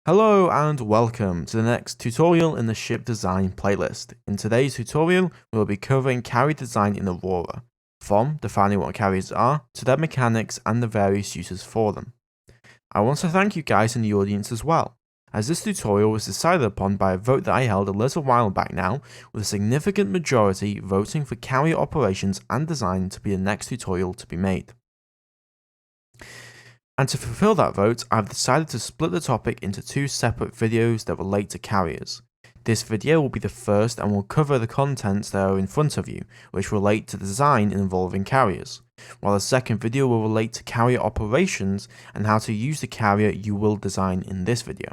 Hello and welcome to the next tutorial in the ship design playlist. In today's tutorial, we will be covering carrier design in Aurora, from defining what carriers are to their mechanics and the various uses for them. I want to thank you guys in the audience as well, as this tutorial was decided upon by a vote that I held a little while back now, with a significant majority voting for carrier operations and design to be the next tutorial to be made. And to fulfill that vote, I've decided to split the topic into two separate videos that relate to carriers. This video will be the first and will cover the contents that are in front of you, which relate to design involving carriers, while the second video will relate to carrier operations and how to use the carrier you will design in this video.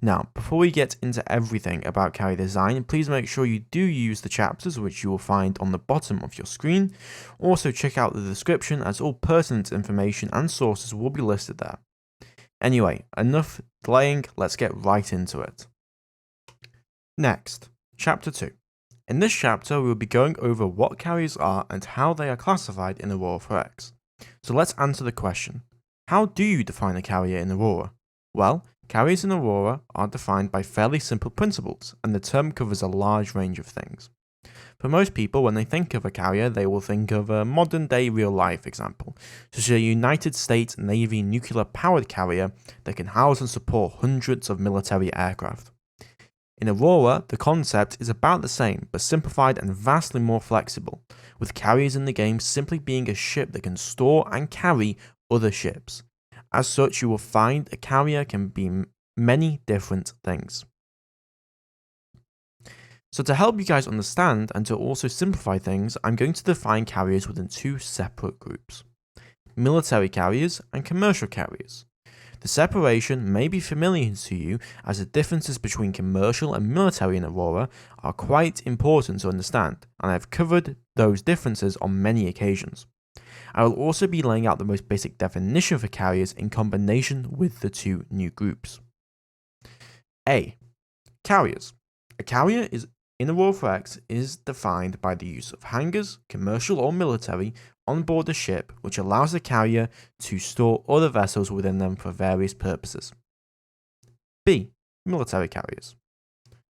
Now, before we get into everything about carrier design, please make sure you do use the chapters which you will find on the bottom of your screen. Also check out the description as all pertinent information and sources will be listed there. Anyway, enough delaying, let's get right into it. Next, Chapter 2. In this chapter, we will be going over what carriers are and how they are classified in Aurora 4X. So let's answer the question, how do you define a carrier in Aurora? Well, carriers in Aurora are defined by fairly simple principles, and the term covers a large range of things. For most people, when they think of a carrier, they will think of a modern-day real-life example, such as a United States Navy nuclear-powered carrier that can house and support hundreds of military aircraft. In Aurora, the concept is about the same, but simplified and vastly more flexible, with carriers in the game simply being a ship that can store and carry other ships. As such, you will find a carrier can be many different things. So to help you guys understand and to also simplify things, I'm going to define carriers within two separate groups: military carriers and commercial carriers. The separation may be familiar to you, as the differences between commercial and military in Aurora are quite important to understand, and I've covered those differences on many occasions. I will also be laying out the most basic definition for carriers in combination with the two new groups. A. Carriers. A carrier in Aurora 4X is defined by the use of hangars, commercial or military, on board the ship, which allows the carrier to store other vessels within them for various purposes. B. Military carriers.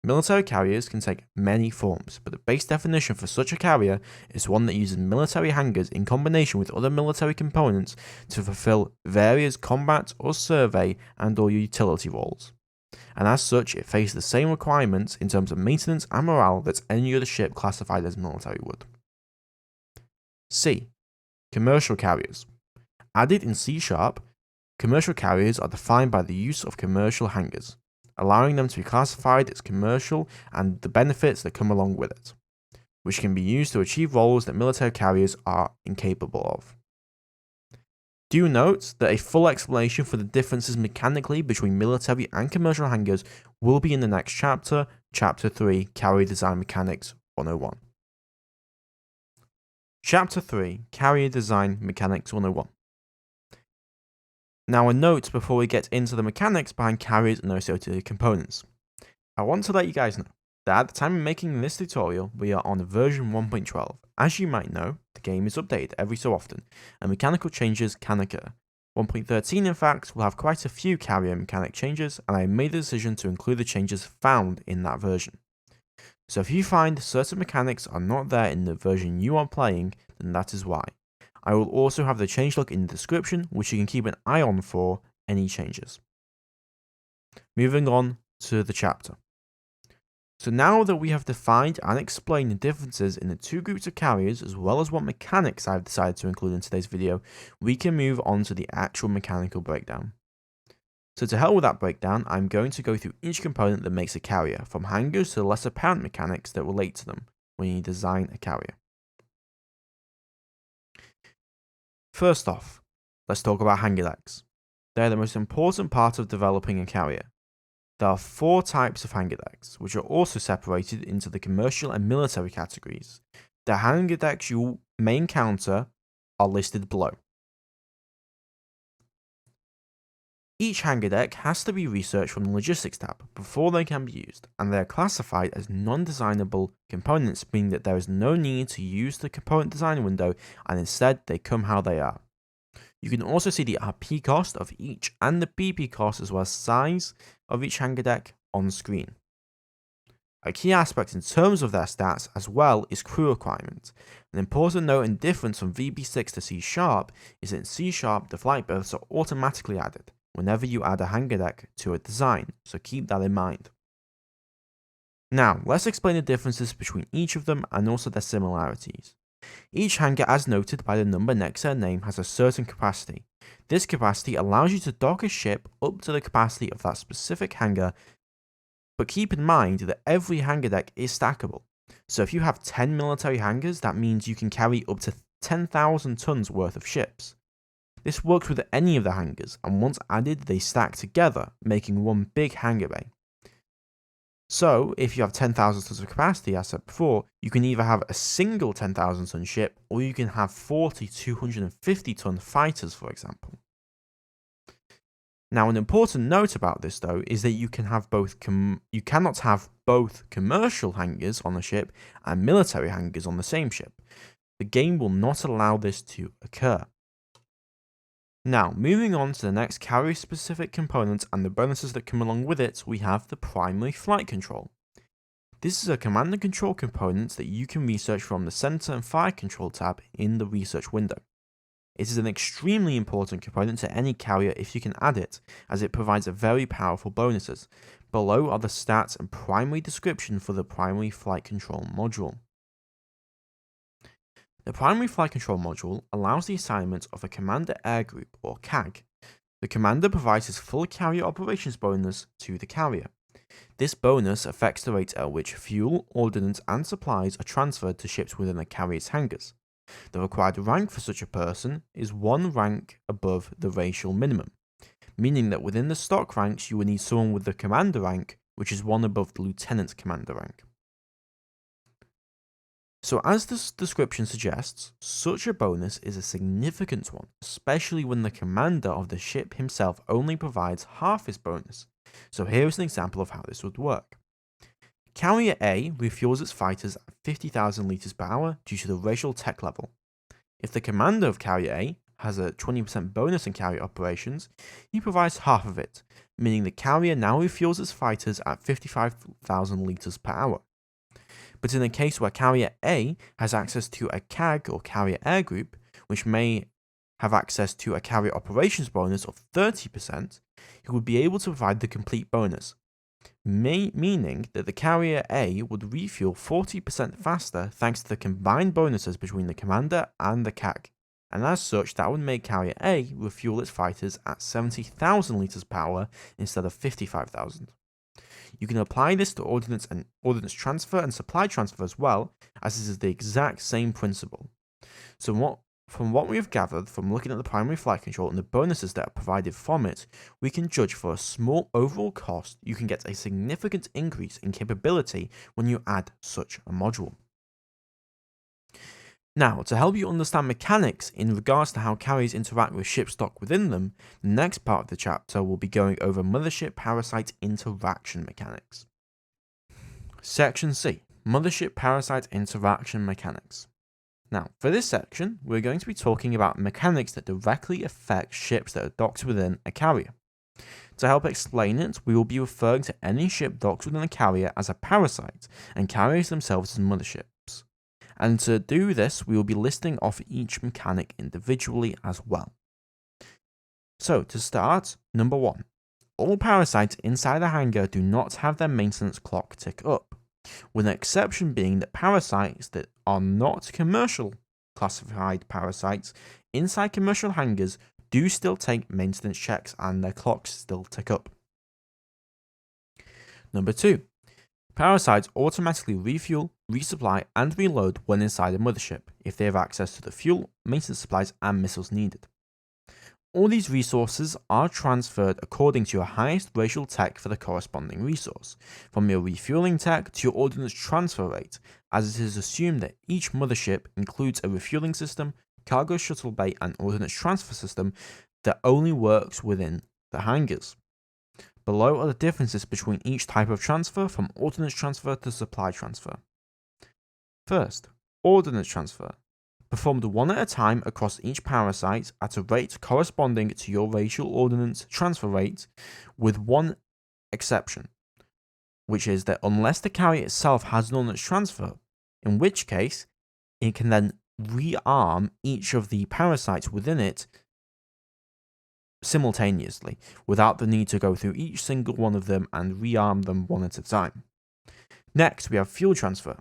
Military carriers can take many forms, but the base definition for such a carrier is one that uses military hangars in combination with other military components to fulfill various combat or survey and/or utility roles. And as such, it faces the same requirements in terms of maintenance and morale that any other ship classified as military would. C. Commercial carriers. Added in C#, commercial carriers are defined by the use of commercial hangars, allowing them to be classified as commercial and the benefits that come along with it, which can be used to achieve roles that military carriers are incapable of. Do note that a full explanation for the differences mechanically between military and commercial hangars will be in the next chapter, Chapter 3, Carrier Design Mechanics 101. Chapter 3, Carrier Design Mechanics 101. Now a note before we get into the mechanics behind carriers and their associated components. I want to let you guys know that at the time of making this tutorial, we are on version 1.12. As you might know, the game is updated every so often, and mechanical changes can occur. 1.13 in fact will have quite a few carrier mechanic changes, and I made the decision to include the changes found in that version. So if you find certain mechanics are not there in the version you are playing, then that is why. I will also have the changelog in the description, which you can keep an eye on for any changes. Moving on to the chapter. So now that we have defined and explained the differences in the two groups of carriers, as well as what mechanics I have decided to include in today's video, we can move on to the actual mechanical breakdown. So to help with that breakdown, I'm going to go through each component that makes a carrier, from hangars to the less apparent mechanics that relate to them when you design a carrier. First off, let's talk about hangar decks. They are the most important part of developing a carrier. There are 4 types of hangar decks, which are also separated into the commercial and military categories. The hangar decks you may encounter are listed below. Each hangar deck has to be researched from the Logistics tab before they can be used, and they are classified as non-designable components, meaning that there is no need to use the component design window and instead they come how they are. You can also see the RP cost of each and the BP cost as well as size of each hangar deck on screen. A key aspect in terms of their stats as well is crew requirement. An important note and difference from VB6 to C# is that in C# the flight berths are automatically added whenever you add a hangar deck to a design, so keep that in mind. Now, let's explain the differences between each of them and also their similarities. Each hangar, as noted by the number next to their name, has a certain capacity. This capacity allows you to dock a ship up to the capacity of that specific hangar, but keep in mind that every hangar deck is stackable. So if you have 10 military hangars, that means you can carry up to 10,000 tons worth of ships. This works with any of the hangars, and once added, they stack together, making one big hangar bay. So, if you have 10,000 tons of capacity, as I said before, you can either have a single 10,000 ton ship, or you can have 40 250 ton fighters, for example. Now, an important note about this, though, is that you cannot have both commercial hangars on a ship and military hangars on the same ship. The game will not allow this to occur. Now, moving on to the next carrier-specific component and the bonuses that come along with it, we have the primary flight control. This is a command and control component that you can research from the Center and Fire Control tab in the research window. It is an extremely important component to any carrier if you can add it, as it provides a very powerful bonuses. Below are the stats and primary description for the primary flight control module. The primary flight control module allows the assignment of a commander air group, or CAG. The commander provides his full carrier operations bonus to the carrier. This bonus affects the rate at which fuel, ordnance, and supplies are transferred to ships within a carrier's hangars. The required rank for such a person is one rank above the racial minimum, meaning that within the stock ranks you will need someone with the commander rank, which is one above the lieutenant commander rank. So as this description suggests, such a bonus is a significant one, especially when the commander of the ship himself only provides half his bonus. So here is an example of how this would work. Carrier A refuels its fighters at 50,000 litres per hour due to the racial tech level. If the commander of Carrier A has a 20% bonus in carrier operations, he provides half of it, meaning the carrier now refuels its fighters at 55,000 litres per hour. But in a case where Carrier A has access to a CAG or Carrier Air Group, which may have access to a carrier operations bonus of 30%, he would be able to provide the complete bonus, meaning that the Carrier A would refuel 40% faster thanks to the combined bonuses between the commander and the CAG, and as such that would make Carrier A refuel its fighters at 70,000 litres per hour instead of 55,000. You can apply this to ordnance transfer and supply transfer as well, as this is the exact same principle. So from what we have gathered from looking at the primary flight control and the bonuses that are provided from it, we can judge for a small overall cost you can get a significant increase in capability when you add such a module. Now, to help you understand mechanics in regards to how carriers interact with ship stock within them, the next part of the chapter will be going over mothership parasite interaction mechanics. Section C, Mothership Parasite Interaction Mechanics. Now, for this section, we're going to be talking about mechanics that directly affect ships that are docked within a carrier. To help explain it, we will be referring to any ship docked within a carrier as a parasite, and carriers themselves as motherships. And to do this, we will be listing off each mechanic individually as well. So, to start, number 1. All parasites inside a hangar do not have their maintenance clock tick up, with an exception being that parasites that are not commercial classified parasites inside commercial hangars do still take maintenance checks and their clocks still tick up. Number 2. Parasites automatically refuel, resupply, and reload when inside a mothership if they have access to the fuel, maintenance supplies, and missiles needed. All these resources are transferred according to your highest racial tech for the corresponding resource, from your refueling tech to your ordnance transfer rate, as it is assumed that each mothership includes a refueling system, cargo shuttle bay, and ordnance transfer system that only works within the hangars. Below are the differences between each type of transfer, from ordnance transfer to supply transfer. First, ordnance transfer. performed one at a time across each parasite at a rate corresponding to your racial ordnance transfer rate, with one exception, which is that unless the carrier itself has an ordnance transfer, in which case it can then rearm each of the parasites within it simultaneously, without the need to go through each single one of them and rearm them one at a time. Next, we have fuel transfer,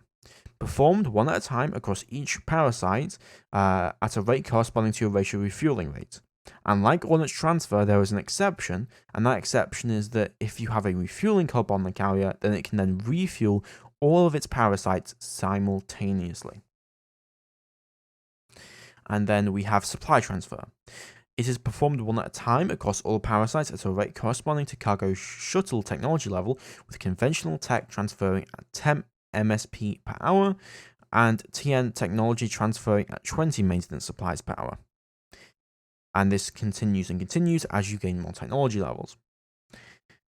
performed one at a time across each parasite at a rate corresponding to your racial refueling rate. And like ordnance transfer, there is an exception, and that exception is that if you have a refueling hub on the carrier, then it can then refuel all of its parasites simultaneously. And then we have supply transfer. It is performed one at a time across all parasites at a rate corresponding to cargo shuttle technology level, with conventional tech transferring at 10 MSP per hour and TN technology transferring at 20 maintenance supplies per hour. And this continues and continues as you gain more technology levels.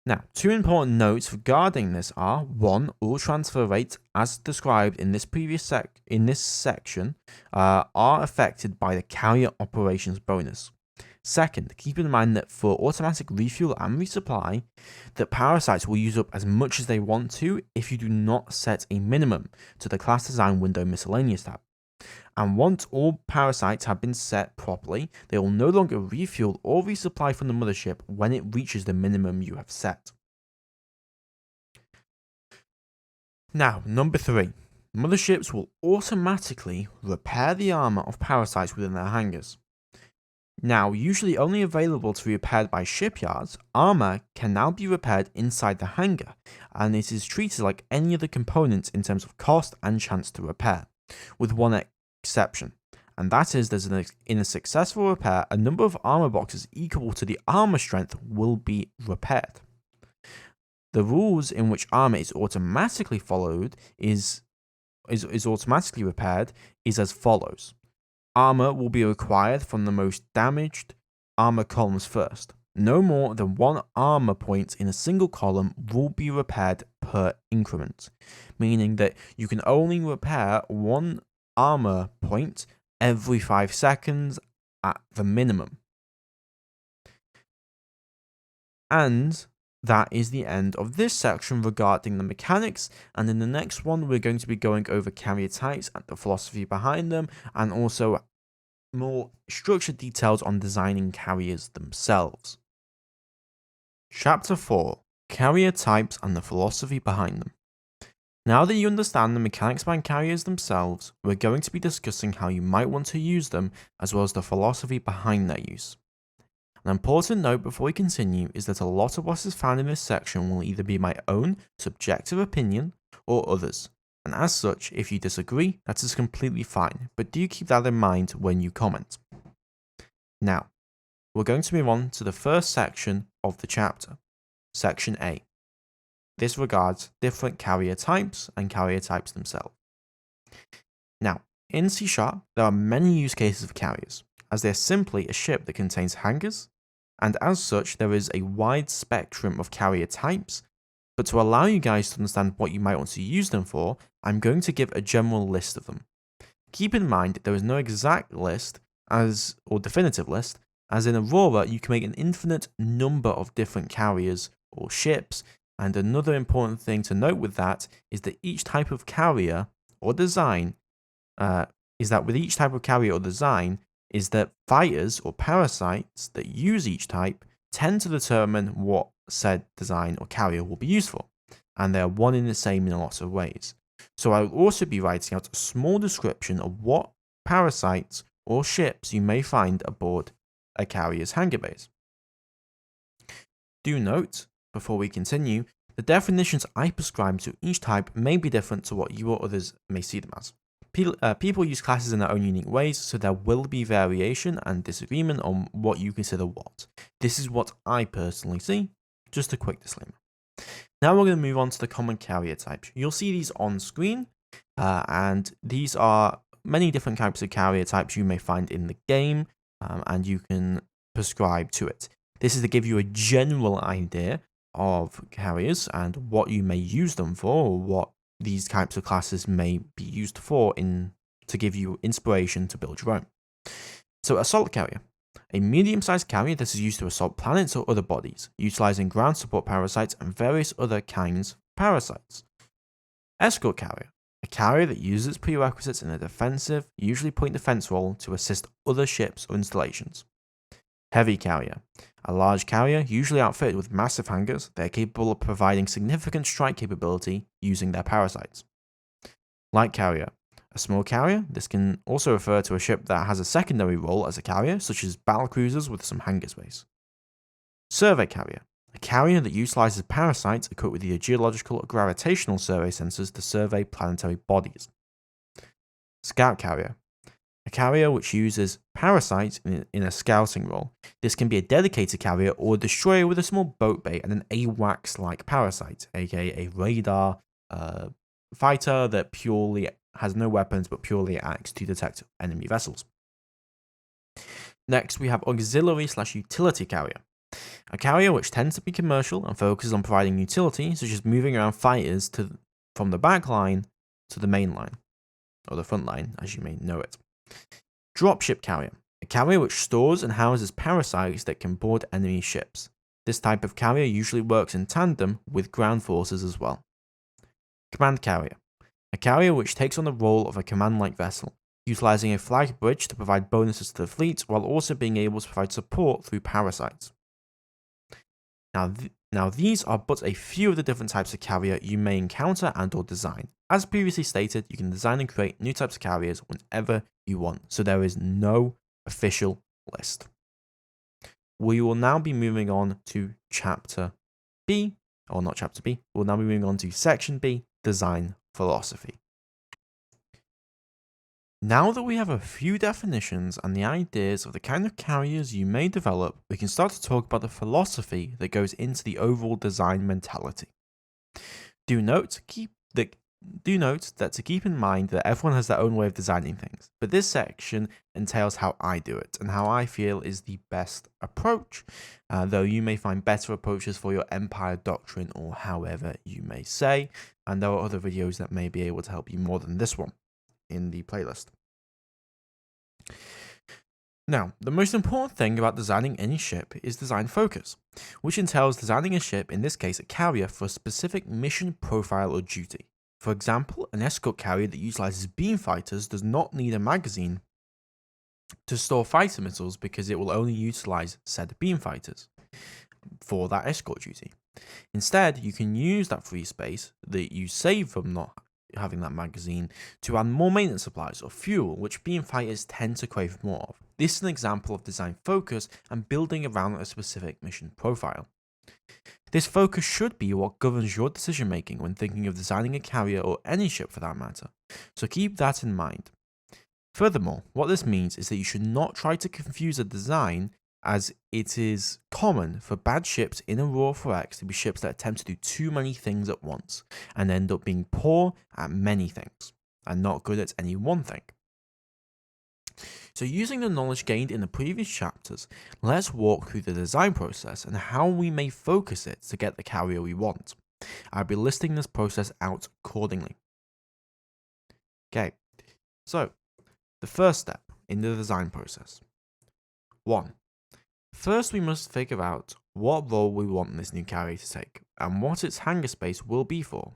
Now, two important notes regarding this are: one, all transfer rates, as described in this section, are affected by the carrier operations bonus. Second, keep in mind that for automatic refuel and resupply, that parasites will use up as much as they want to if you do not set a minimum to the class design window miscellaneous tab. And once all parasites have been set properly, they will no longer refuel or resupply from the mothership when it reaches the minimum you have set. Now, number 3. Motherships will automatically repair the armor of parasites within their hangars. Now, usually only available to be repaired by shipyards, armor can now be repaired inside the hangar, and it is treated like any other component in terms of cost and chance to repair, with one exception, and that is that in a successful repair, a number of armor boxes equal to the armor strength will be repaired. The rules in which armor is automatically followed is automatically repaired is as follows. Armor will be required from the most damaged armor columns first. No more than one armor point in a single column will be repaired per increment, meaning that you can only repair one armor point every 5 seconds at the minimum. And that is the end of this section regarding the mechanics, and in the next one we're going to be going over carrier types and the philosophy behind them, and also more structured details on designing carriers themselves. Chapter 4: Carrier types and the philosophy behind them. Now that you understand the mechanics behind carriers themselves, we're going to be discussing how you might want to use them, as well as the philosophy behind their use. An important note before we continue is that a lot of what is found in this section will either be my own subjective opinion or others, and as such, if you disagree, that is completely fine, but do keep that in mind when you comment. Now, we're going to move on to the first section of the chapter, Section A. This regards different carrier types and carrier types themselves. Now, in C#, there are many use cases of carriers, as they are simply a ship that contains hangars, and as such there is a wide spectrum of carrier types, but to allow you guys to understand what you might want to use them for, I'm going to give a general list of them. Keep in mind there is no exact list or definitive list, as in Aurora you can make an infinite number of different carriers or ships, and another important thing to note with that is that each type of carrier or design is that fighters or parasites that use each type tend to determine what said design or carrier will be used for, and they are one in the same in a lot of ways. So I will also be writing out a small description of what parasites or ships you may find aboard a carrier's hangar base. Do note, before we continue, the definitions I prescribe to each type may be different to what you or others may see them as. People use classes in their own unique ways, so there will be variation and disagreement on what you consider what. This is what I personally see, just a quick disclaimer. Now we're going to move on to the common carrier types. You'll see these on screen, and these are many different types of carrier types you may find in the game, and you can prescribe to it. This is to give you a general idea of carriers and what you may use them for, or what these types of classes may be used for in to give you inspiration to build your own. So assault carrier. A medium-sized carrier that is used to assault planets or other bodies, utilizing ground support parasites and various other kinds of parasites. Escort carrier. A carrier that uses prerequisites in a defensive, usually point defense role to assist other ships or installations. Heavy carrier. A large carrier, usually outfitted with massive hangars, they are capable of providing significant strike capability using their parasites. Light carrier. A small carrier, this can also refer to a ship that has a secondary role as a carrier, such as battlecruisers with some hangar space. Survey carrier. A carrier that utilizes parasites equipped with either geological or gravitational survey sensors to survey planetary bodies. Scout carrier. A carrier which uses parasites in a scouting role. This can be a dedicated carrier or a destroyer with a small boat bay and an AWACS-like parasite, aka a radar fighter that purely has no weapons but purely acts to detect enemy vessels. Next, we have auxiliary/utility carrier. A carrier which tends to be commercial and focuses on providing utility, such as moving around fighters from the back line to the main line, or the front line, as you may know it. Dropship carrier. A carrier which stores and houses parasites that can board enemy ships. This type of carrier usually works in tandem with ground forces as well. Command carrier. A carrier which takes on the role of a command-like vessel, utilizing a flag bridge to provide bonuses to the fleet while also being able to provide support through parasites. Now these are but a few of the different types of carrier you may encounter and or design. As previously stated, you can design and create new types of carriers whenever you want, so there is no official list. We will now be moving on to Chapter B, or not Chapter B, we'll now be moving on to Section B, Design Philosophy. Now that we have a few definitions and the ideas of the kind of carriers you may develop, we can start to talk about the philosophy that goes into the overall design mentality. Do note that to keep in mind that everyone has their own way of designing things, but this section entails how I do it and how I feel is the best approach, though you may find better approaches for your empire doctrine or however you may say, and there are other videos that may be able to help you more than this one in the playlist. Now, the most important thing about designing any ship is design focus, which entails designing a ship, in this case a carrier, for a specific mission profile or duty. For example, an escort carrier that utilizes beam fighters does not need a magazine to store fighter missiles because it will only utilize said beam fighters for that escort duty. Instead, you can use that free space that you save from not having that magazine to add more maintenance supplies or fuel, which beam fighters tend to crave more of. This is an example of design focus and building around a specific mission profile. This focus should be what governs your decision making when thinking of designing a carrier or any ship for that matter, so keep that in mind. Furthermore, what this means is that you should not try to confuse a design, as it is common for bad ships in Aurora 4X to be ships that attempt to do too many things at once and end up being poor at many things and not good at any one thing. So using the knowledge gained in the previous chapters, let's walk through the design process and how we may focus it to get the carrier we want. I'll be listing this process out accordingly. Okay, so the first step in the design process. 1. First, we must figure out what role we want this new carrier to take and what its hangar space will be for.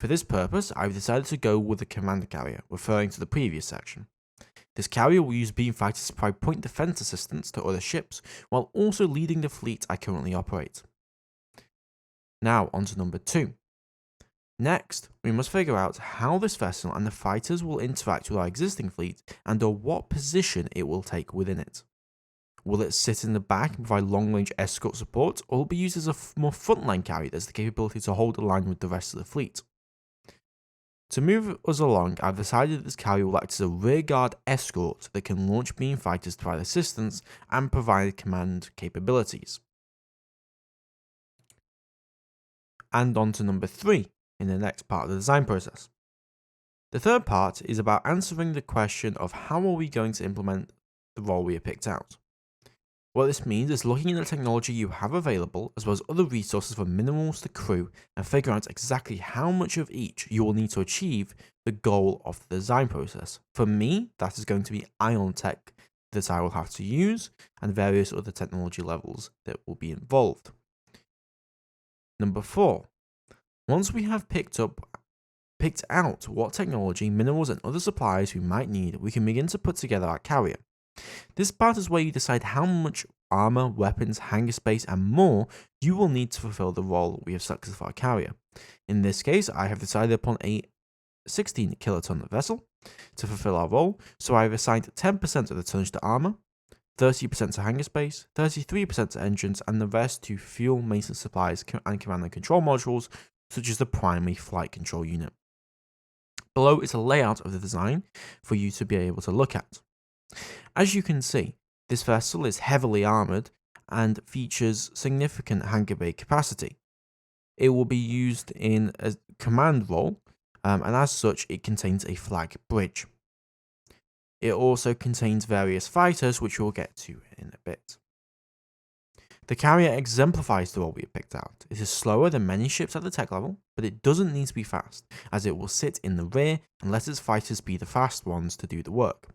For this purpose, I've decided to go with the commander carrier, referring to the previous section. This carrier will use beam fighters to provide point defense assistance to other ships, while also leading the fleet I currently operate. Now, on to number 2. Next, we must figure out how this vessel and the fighters will interact with our existing fleet and or what position it will take within it. Will it sit in the back and provide long-range escort support, or will it be used as a more frontline carrier that has the capability to hold a line with the rest of the fleet? To move us along, I've decided that this carrier will act as a rearguard escort that can launch beam fighters to provide assistance and provide command capabilities. And on to number 3 in the next part of the design process. The third part is about answering the question of how are we going to implement the role we have picked out. What this means is looking at the technology you have available, as well as other resources from minerals to crew, and figure out exactly how much of each you will need to achieve the goal of the design process. For me, that is going to be ion tech that I will have to use, and various other technology levels that will be involved. Number 4. Once we have picked out what technology, minerals, and other supplies we might need, we can begin to put together our carrier. This part is where you decide how much armor, weapons, hangar space, and more you will need to fulfill the role we have selected for our carrier. In this case, I have decided upon a 16 kiloton vessel to fulfill our role, so I have assigned 10% of the tonnage to armor, 30% to hangar space, 33% to engines, and the rest to fuel, maintenance supplies, and command and control modules, such as the primary flight control unit. Below is a layout of the design for you to be able to look at. As you can see, this vessel is heavily armoured and features significant hangar bay capacity. It will be used in a command role, and as such, it contains a flag bridge. It also contains various fighters, which we'll get to in a bit. The carrier exemplifies the role we have picked out. It is slower than many ships at the tech level, but it doesn't need to be fast, as it will sit in the rear and let its fighters be the fast ones to do the work.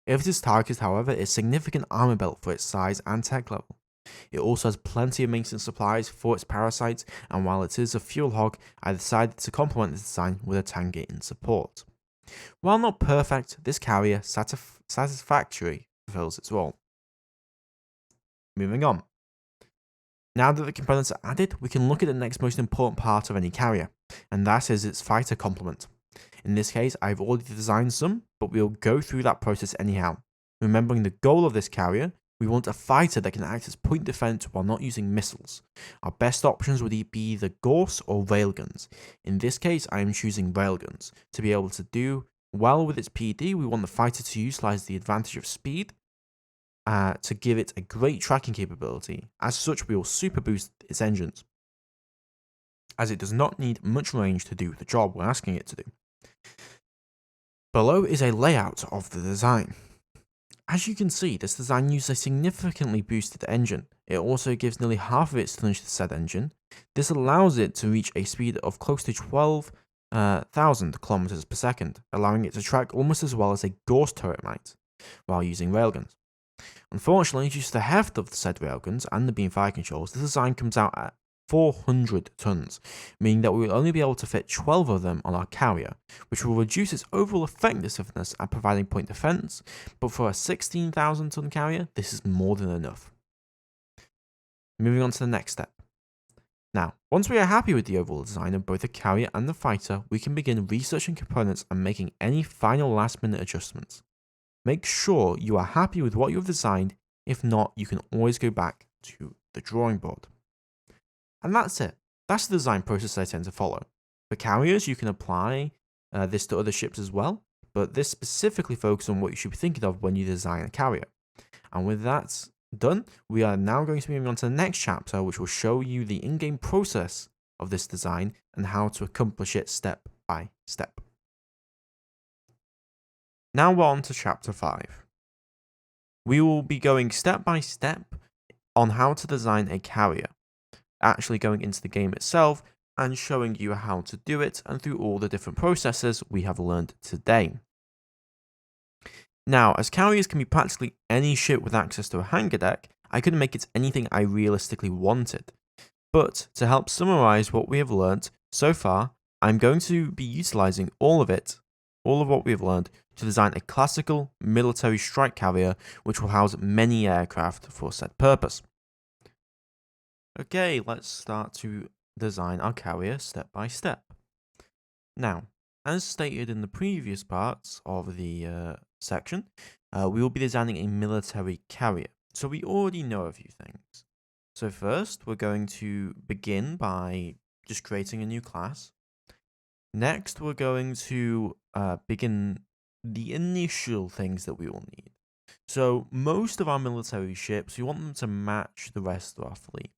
If it is targeted, however, it is a significant armor belt for its size and tech level. It also has plenty of maintenance supplies for its parasites, and while it is a fuel hog, I decided to complement the design with a tanker in support. While not perfect, this carrier satisfactorily fulfills its role. Moving on. Now that the components are added, we can look at the next most important part of any carrier, and that is its fighter complement. In this case, I've already designed some, but we'll go through that process anyhow. Remembering the goal of this carrier, we want a fighter that can act as point defense while not using missiles. Our best options would be either Gorse or railguns. In this case, I am choosing railguns. To be able to do well with its PD, we want the fighter to utilize the advantage of speed to give it a great tracking capability. As such, we will super boost its engines, as it does not need much range to do the job we're asking it to do. Below is a layout of the design. As you can see, this design uses a significantly boosted engine. It also gives nearly half of its tonnage to said engine. This allows it to reach a speed of close to 12,000 kilometers per second, allowing it to track almost as well as a Gorse turret might, while using railguns. Unfortunately, due to the heft of the said railguns and the beam fire controls, the design comes out at 400 tons, meaning that we will only be able to fit 12 of them on our carrier, which will reduce its overall effectiveness at providing point defense, but for a 16,000 ton carrier, this is more than enough. Moving on to the next step. Now, once we are happy with the overall design of both the carrier and the fighter, we can begin researching components and making any final last minute adjustments. Make sure you are happy with what you have designed. If not, you can always go back to the drawing board. And that's it. That's the design process I tend to follow. For carriers, you can apply this to other ships as well, but this specifically focuses on what you should be thinking of when you design a carrier. And with that done, we are now going to be moving on to the next chapter, which will show you the in-game process of this design and how to accomplish it step by step. Now we're on to chapter 5. We will be going step by step on how to design a carrier, actually going into the game itself and showing you how to do it and through all the different processes we have learned today. Now, as carriers can be practically any ship with access to a hangar deck, I couldn't make it anything I realistically wanted. But to help summarize what we have learned so far, I'm going to be utilizing all of what we have learned to design a classical military strike carrier which will house many aircraft for said purpose. Okay, let's start to design our carrier step by step. Now, as stated in the previous parts of the section, we will be designing a military carrier. So we already know a few things. So first, we're going to begin by just creating a new class. Next, we're going to begin the initial things that we will need. So most of our military ships, we want them to match the rest of our fleet.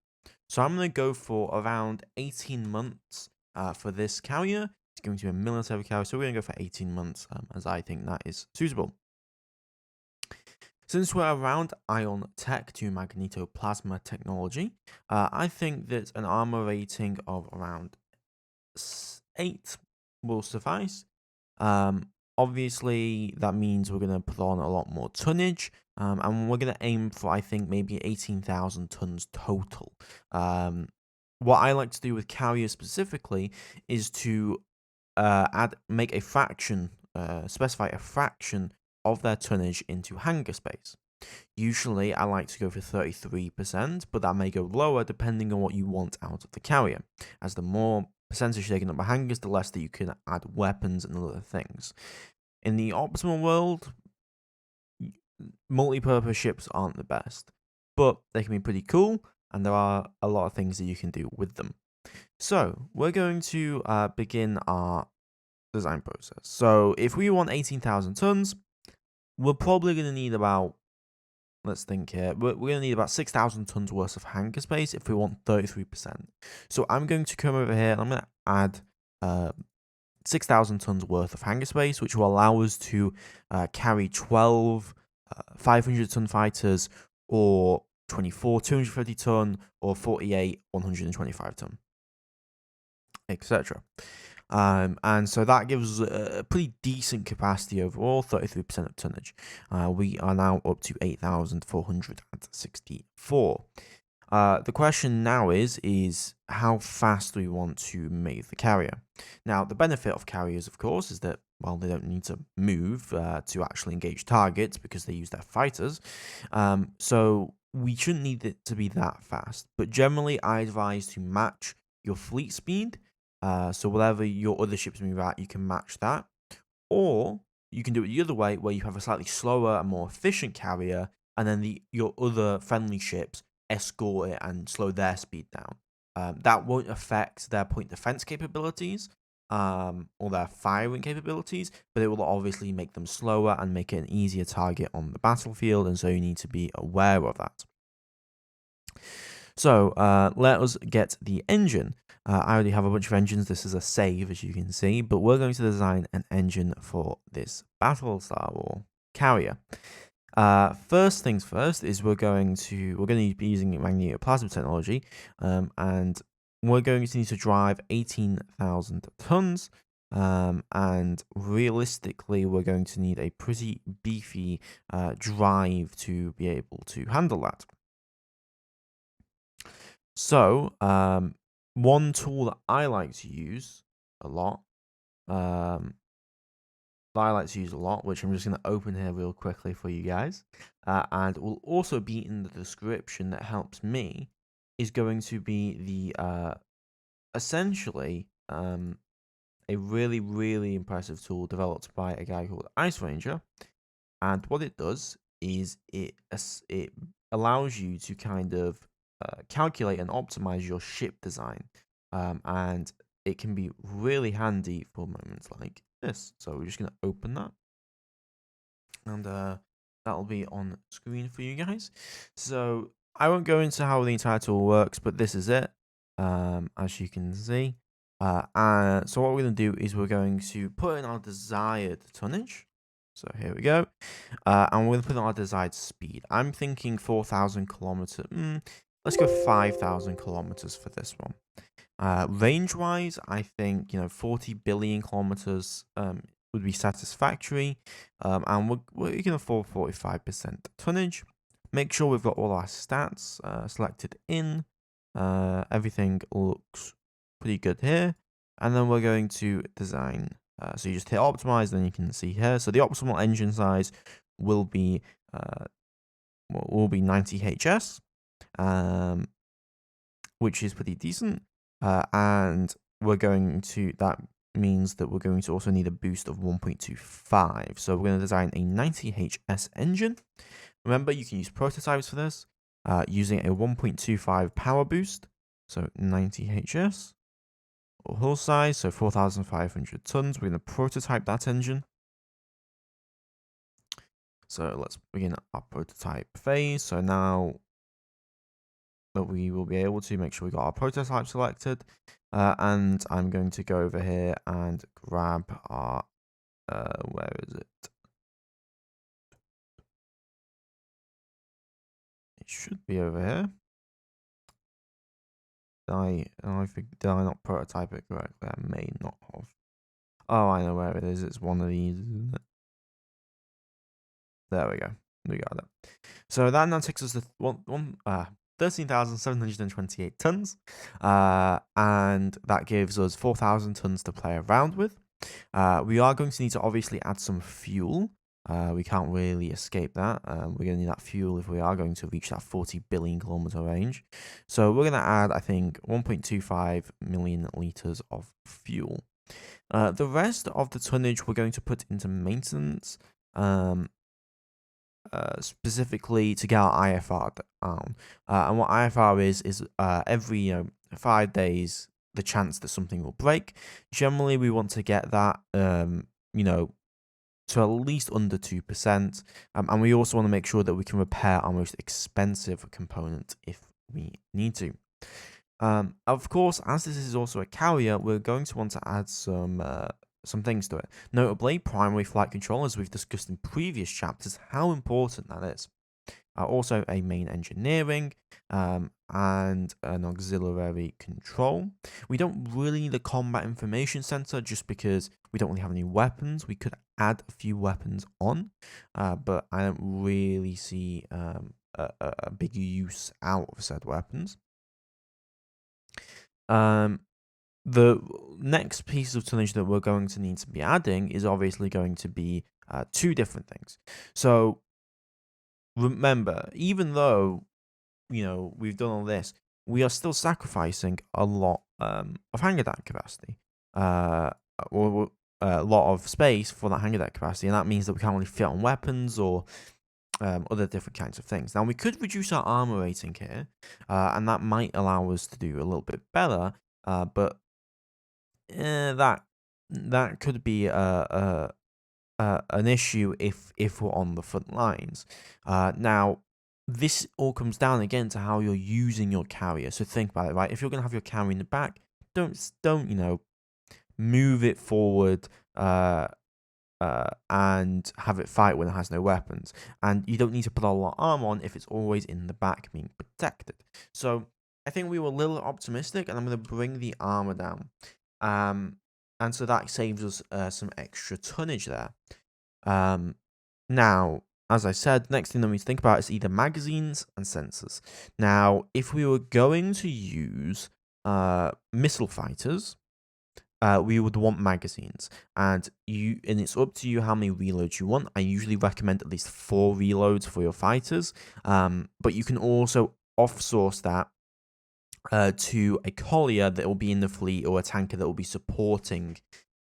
So I'm going to go for around 18 months for this carrier. It's going to be a military carrier, so we're going to go for 18 months as I think that is suitable. Since we're around ion tech to magnetoplasma technology, I think that an armor rating of around 8 will suffice. Obviously, that means we're going to put on a lot more tonnage, and we're going to aim for, I think, maybe 18,000 tons total. What I like to do with carriers specifically is to make a fraction, specify a fraction of their tonnage into hangar space. Usually, I like to go for 33%, but that may go lower depending on what you want out of the carrier, as the more percentage taken up by hangars, the less that you can add weapons and other things. In the optimal world, multi-purpose ships aren't the best, but they can be pretty cool, and there are a lot of things that you can do with them. So, we're going to begin our design process. So, if we want 18,000 tons, we're probably going to need about, let's think here, we're going to need about 6,000 tons worth of hangar space if we want 33%. So, I'm going to come over here and I'm going to add 6,000 tons worth of hangar space, which will allow us to carry 12 500-ton fighters, or 24 250-ton, or 48 125-ton, etc. And so that gives us a pretty decent capacity overall, 33% of tonnage. We are now up to 8,464. The question now is how fast do we want to make the carrier? Now, the benefit of carriers, of course, is that, well, they don't need to move to actually engage targets because they use their fighters. So we shouldn't need it to be that fast. But generally, I advise to match your fleet speed. So whatever your other ships move at, you can match that. Or you can do it the other way, where you have a slightly slower and more efficient carrier, and then your other friendly ships escort it and slow their speed down. That won't affect their point defense capabilities or their firing capabilities, but it will obviously make them slower and make it an easier target on the battlefield, and so you need to be aware of that. So let us get the engine. I already have a bunch of engines. This is a save, as you can see, but we're going to design an engine for this Battlestar or carrier. First things first is we're going to be using magnetoplasma technology, and we're going to need to drive 18,000 tons. And realistically, we're going to need a pretty beefy drive to be able to handle that. So, one tool that I like to use a lot, which I'm just going to open here real quickly for you guys, and will also be in the description that helps me, is going to be the, essentially, a really, really impressive tool developed by a guy called Ice Ranger. And what it does is it allows you to kind of calculate and optimize your ship design, and it can be really handy for moments like this. So we're just going to open that, and that'll be on screen for you guys. So I won't go into how the entire tool works, but this is it, as you can see. So what we're going to do is we're going to put in our desired tonnage. So here we go. And we're going to put in our desired speed. I'm thinking 4,000 kilometers. Let's go 5,000 kilometers for this one. Range-wise, I think 40 billion kilometers would be satisfactory. And we can afford 45% tonnage. Make sure we've got all our stats selected in. Everything looks pretty good here. And then we're going to design. So you just hit optimize, then you can see here. So the optimal engine size will be 90 HS, which is pretty decent. And that means that we're going to also need a boost of 1.25. So we're going to design a 90 HS engine. Remember, you can use prototypes for this, using a 1.25 power boost. So 90 HS. Or hull size, so 4,500 tons. We're going to prototype that engine. So let's begin our prototype phase. So now that we will be able to make sure we got our prototype selected, and I'm going to go over here and grab our where is it? should be over here. Did I not prototype it correctly? I may not have. Oh, I know where it is. It's one of these, isn't it? There we go. We got it. So that now takes us to 13,728 tons, and that gives us 4,000 tons to play around with. We are going to need to obviously add some fuel. We can't really escape that. We're going to need that fuel if we are going to reach that 40 billion kilometer range. So we're going to add, I think, 1.25 million liters of fuel. The rest of the tonnage we're going to put into maintenance, specifically to get our IFR down. And what IFR is every 5 days the chance that something will break. Generally, we want to get that to at least under 2%, and we also want to make sure that we can repair our most expensive component if we need to. Of course, as this is also a carrier, we're going to want to add some things to it. Notably, primary flight control, as we've discussed in previous chapters, how important that is. Also, a main engineering and an auxiliary control. We don't really need a combat information center just because we don't really have any weapons. We could add a few weapons on, but I don't really see a big use out of said weapons. The next piece of tonnage that we're going to need to be adding is obviously going to be two different things. So remember, even though we've done all this, we are still sacrificing a lot of hangar deck capacity, or a lot of space for that hangar deck capacity, and that means that we can't really fit on weapons or other different kinds of things. Now we could reduce our armor rating here, and that might allow us to do a little bit better, but that could be an issue if we're on the front lines. Now, this all comes down again to how you're using your carrier. So think about it, right? If you're gonna have your carrier in the back, don't move it forward and have it fight when it has no weapons. And you don't need to put a lot of armor on if it's always in the back being protected. So I think we were a little optimistic, and I'm gonna bring the armor down. And so that saves us some extra tonnage there. Now, as I said, next thing that we need to think about is either magazines and sensors. Now, if we were going to use missile fighters, we would want magazines, and it's up to you how many reloads you want. I usually recommend at least 4 reloads for your fighters, but you can also off-source that to a collier that will be in the fleet or a tanker that will be supporting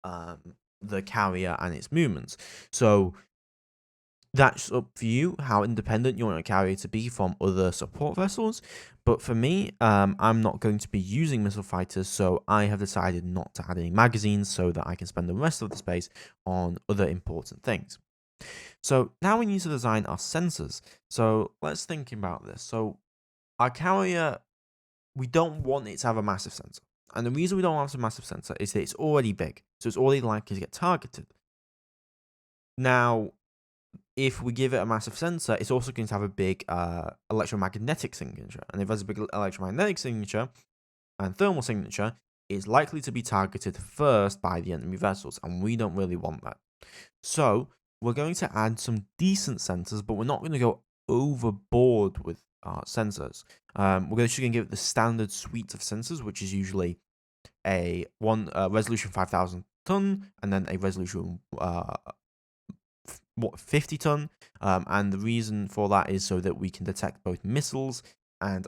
the carrier and its movements. So that's up for you, how independent you want a carrier to be from other support vessels. But for me, I'm not going to be using missile fighters, so I have decided not to add any magazines so that I can spend the rest of the space on other important things. So now we need to design our sensors. So let's think about this. So our carrier, we don't want it to have a massive sensor. And the reason we don't want a massive sensor is that it's already big, so it's already likely to get targeted. Now, if we give it a massive sensor, it's also going to have a big electromagnetic signature. And if there's a big electromagnetic signature and thermal signature, it's likely to be targeted first by the enemy vessels, and we don't really want that. So we're going to add some decent sensors, but we're not going to go overboard with sensors. We're just going to give it the standard suite of sensors, which is usually a resolution 5,000 ton, and then a resolution 50 ton, and the reason for that is so that we can detect both missiles and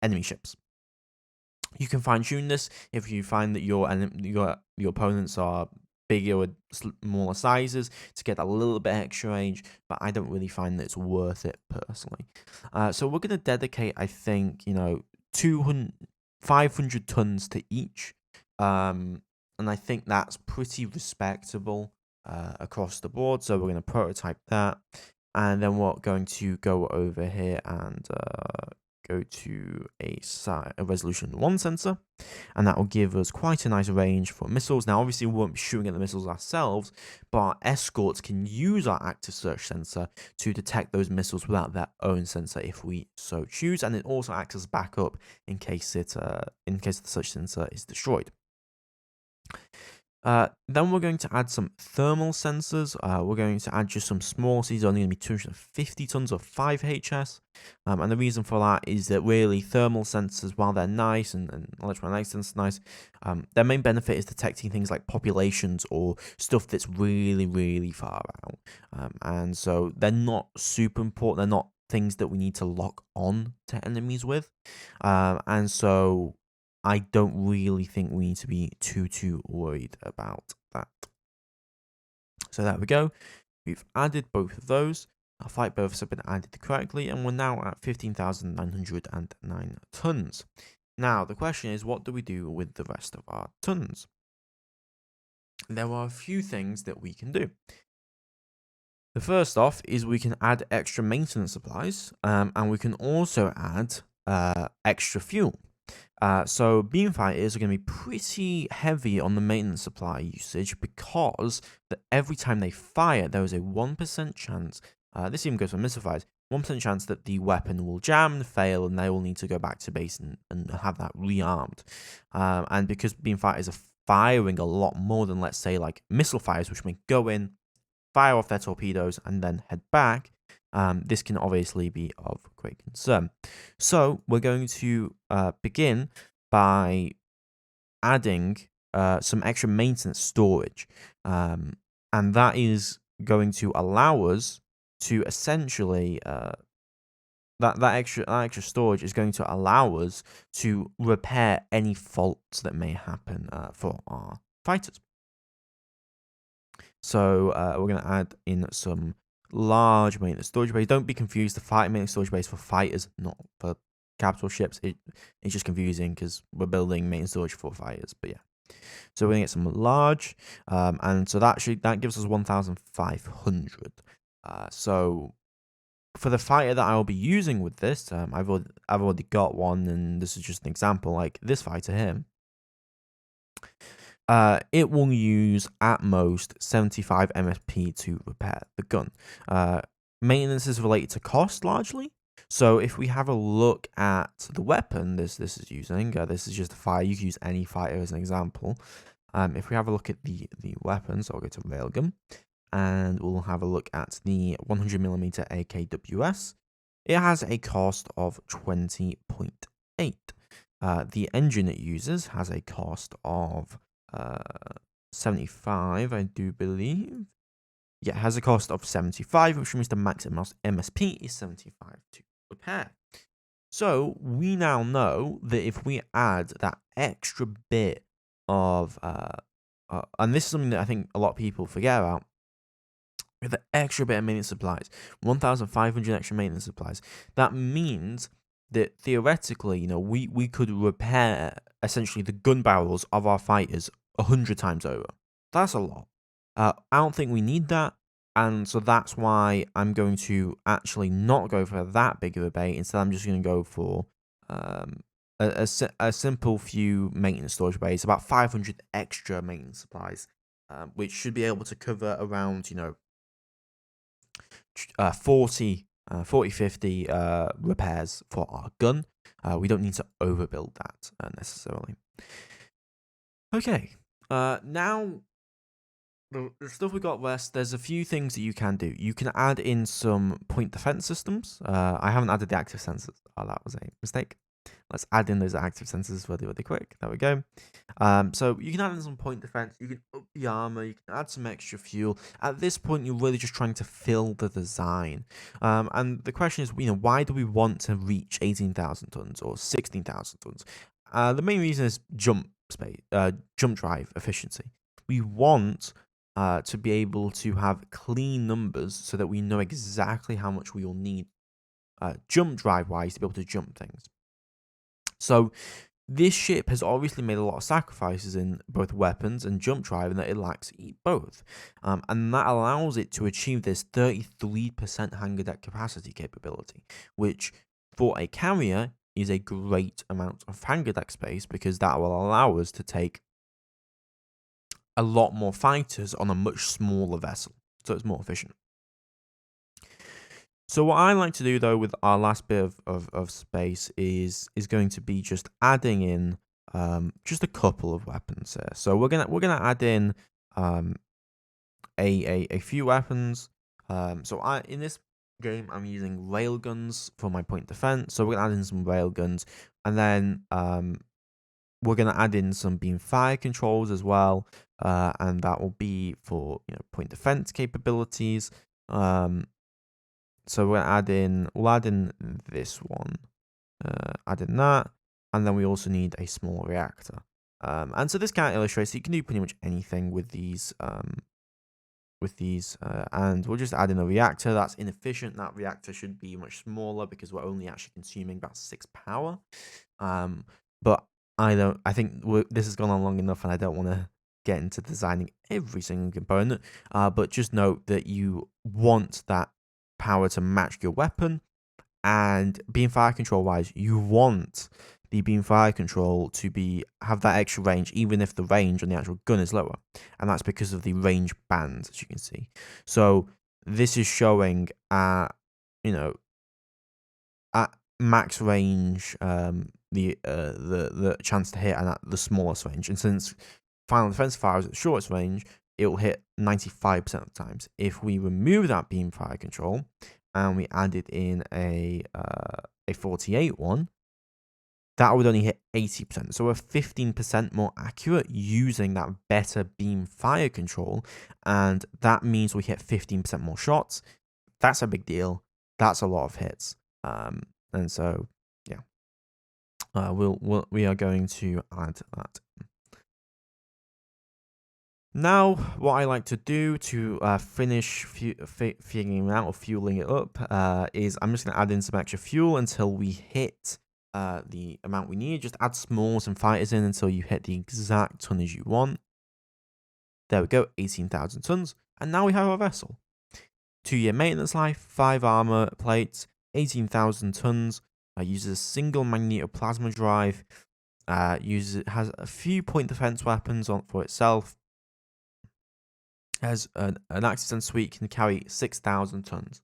enemy ships. You can fine tune this if you find that your opponents are bigger or smaller sizes to get a little bit extra range, but I don't really find that it's worth it personally. So we're going to dedicate, I think, 500 tons to each, and I think that's pretty respectable across the board. So we're going to prototype that, and then we're going to go over here and go to a resolution 1 sensor, and that will give us quite a nice range for missiles. Now, obviously, we won't be shooting at the missiles ourselves, but our escorts can use our active search sensor to detect those missiles without their own sensor if we so choose, and it also acts as backup in case the search sensor is destroyed. Then we're going to add some thermal sensors. We're going to add just some small, so these are only going to be 250 tons of 5HS. And the reason for that is that really thermal sensors, while they're nice and electromagnetic sensors nice, their main benefit is detecting things like populations or stuff that's really, really far out. And so they're not super important. They're not things that we need to lock on to enemies with. And so I don't really think we need to be too worried about that. So there we go. We've added both of those. Our flight berths have been added correctly, and we're now at 15,909 tons. Now, the question is, what do we do with the rest of our tons? There are a few things that we can do. The first off is we can add extra maintenance supplies, and we can also add extra fuel. So beam fighters are going to be pretty heavy on the maintenance supply usage because every time they fire, there is a 1% chance, this even goes for missile fighters, 1% chance that the weapon will jam and fail and they will need to go back to base and have that rearmed. And because beam fighters are firing a lot more than, let's say, like missile fighters, which may go in, fire off their torpedoes, and then head back, this can obviously be of great concern. So we're going to begin by adding some extra maintenance storage. And that is going to allow us to essentially, that extra storage is going to allow us to repair any faults that may happen for our fighters. So we're going to add in some large maintenance storage base. Don't be confused. The fighter maintenance storage base for fighters, not for capital ships. It's just confusing because we're building maintenance storage for fighters. But yeah, so we're going to get some large, and so that gives us 1,500. So for the fighter that I will be using with this, I've already got one, and this is just an example. Like this fighter here. It will use at most 75 MSP to repair the gun. Maintenance is related to cost largely. So if we have a look at the weapon this is using, this is just a fire. You can use any fighter as an example. If we have a look at the weapons, I'll go to railgun, and we'll have a look at the 100mm AKWS. It has a cost of 20.8. The engine it uses has a cost of 75, I do believe. Yeah, it has a cost of 75, which means the maximum MSP is 75 to repair. So we now know that if we add that extra bit of, and this is something that I think a lot of people forget about, with the extra bit of maintenance supplies, 1,500 extra maintenance supplies, that means that theoretically, we could repair essentially the gun barrels of our fighters 100 times over. That's a lot. I don't think we need that, and so that's why I'm going to actually not go for that big of a bait. Instead, I'm just going to go for a simple few maintenance storage bays, about 500 extra maintenance supplies, which should be able to cover around 40, 50 repairs for our gun. We don't need to overbuild that necessarily. Okay, now the stuff we got left, there's a few things that you can do. You can add in some point defense systems. I haven't added the active sensors. Oh, that was a mistake. Let's add in those active sensors really, really quick. There we go. So you can add in some point defense. You can up the armor. You can add some extra fuel. At this point, you're really just trying to fill the design. And the question is, why do we want to reach 18,000 tons or 16,000 tons? The main reason is jump drive efficiency. We want to be able to have clean numbers so that we know exactly how much we will need jump drive wise to be able to jump things. So this ship has obviously made a lot of sacrifices in both weapons and jump drive, and that it lacks both. And that allows it to achieve this 33% hangar deck capacity capability, which for a carrier is a great amount of hangar deck space, because that will allow us to take a lot more fighters on a much smaller vessel, so it's more efficient. So what I like to do though with our last bit of space is going to be just adding in just a couple of weapons here. So we're gonna add in a few weapons. So in this game I'm using railguns for my point defense. So we're gonna add in some railguns, and then we're gonna add in some beam fire controls as well, and that will be for point defense capabilities. So we'll add in this one, add in that, and then we also need a small reactor. And so this kind of illustrates that you can do pretty much anything with these. And we'll just add in a reactor. That's inefficient. That reactor should be much smaller because we're only actually consuming about 6 power. But I think this has gone on long enough, and I don't want to get into designing every single component. But just note that you want that power to match your weapon, and beam fire control wise, you want the beam fire control to have that extra range, even if the range on the actual gun is lower, and that's because of the range bands, as you can see. So this is showing at max range the chance to hit, and at the smallest range. And since Final Defense Fire is at the shortest range, it will hit 95% of the times. If we remove that beam fire control and we added in a 48 one, that would only hit 80%. So we're 15% more accurate using that better beam fire control, and that means we hit 15% more shots. That's a big deal. That's a lot of hits. And so yeah, we are going to add that. Now, what I like to do to finish figuring out or fueling it up is I'm just going to add in some extra fuel until we hit the amount we need. Just add s'mores and fighters in until you hit the exact tonnage you want. There we go, 18,000 tons. And now we have our vessel. 2-year maintenance life, 5 armor plates, 18,000 tons. Uses a single magnetoplasma drive. Has a few point defense weapons for itself. Has an accident suite, can carry 6,000 tons.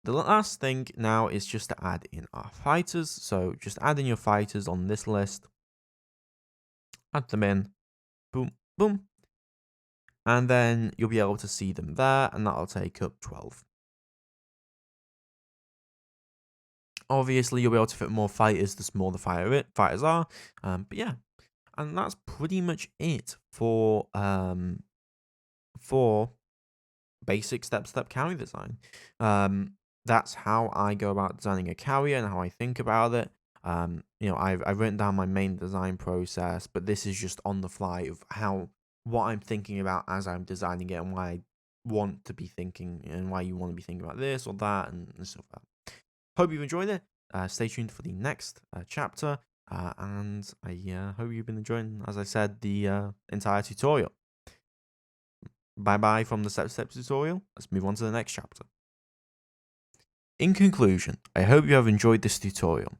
The last thing now is just to add in our fighters. So just add in your fighters on this list. Add them in. Boom, boom. And then you'll be able to see them there, and that'll take up 12. Obviously, you'll be able to fit more fighters the smaller the fighters are. But yeah, and that's pretty much it for basic step-to-step carrier design. That's how I go about designing a carrier and how I think about it. I've written down my main design process, but this is just on the fly of what I'm thinking about as I'm designing it, and why I want to be thinking, and why you want to be thinking about this or that and stuff like that. Hope you've enjoyed it. Stay tuned for the next chapter, and I hope you've been enjoying, as I said, the entire tutorial. Bye-bye from the step-to-step tutorial. Let's move on to the next chapter. In conclusion, I hope you have enjoyed this tutorial.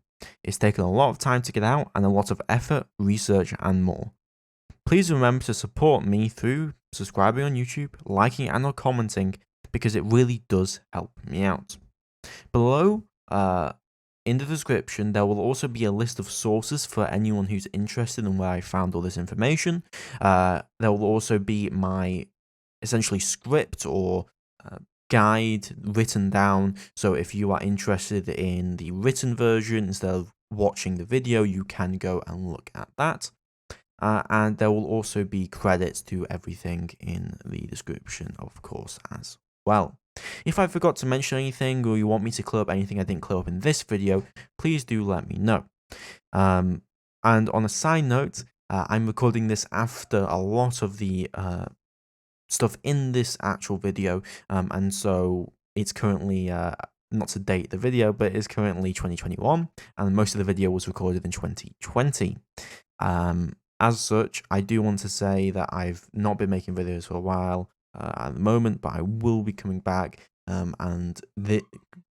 It's taken a lot of time to get out, and a lot of effort, research, and more. Please remember to support me through subscribing on YouTube, liking and or commenting, because it really does help me out. Below, in the description, there will also be a list of sources for anyone who's interested in where I found all this information. There will also be my essentially script or guide written down, so if you are interested in the written version instead of watching the video, you can go and look at that. And there will also be credits to everything in the description, of course, as well. If I forgot to mention anything, or you want me to clear up anything I didn't clear up in this video, please do let me know. And on a side note, I'm recording this after a lot of the stuff in this actual video, and so it's currently not to date the video, but it's currently 2021, and most of the video was recorded in 2020. As such, I do want to say that I've not been making videos for a while at the moment, but I will be coming back, and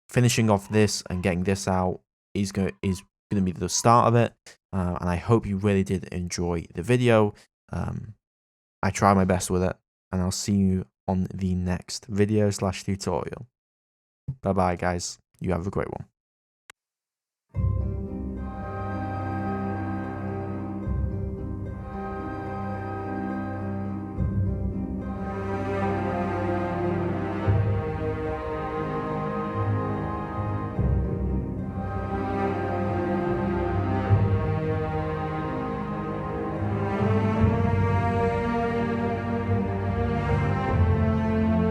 finishing off this and getting this out is going to be the start of it. And I hope you really did enjoy the video. I tried my best with it, and I'll see you on the next video / tutorial. Bye bye, guys. You have a great one.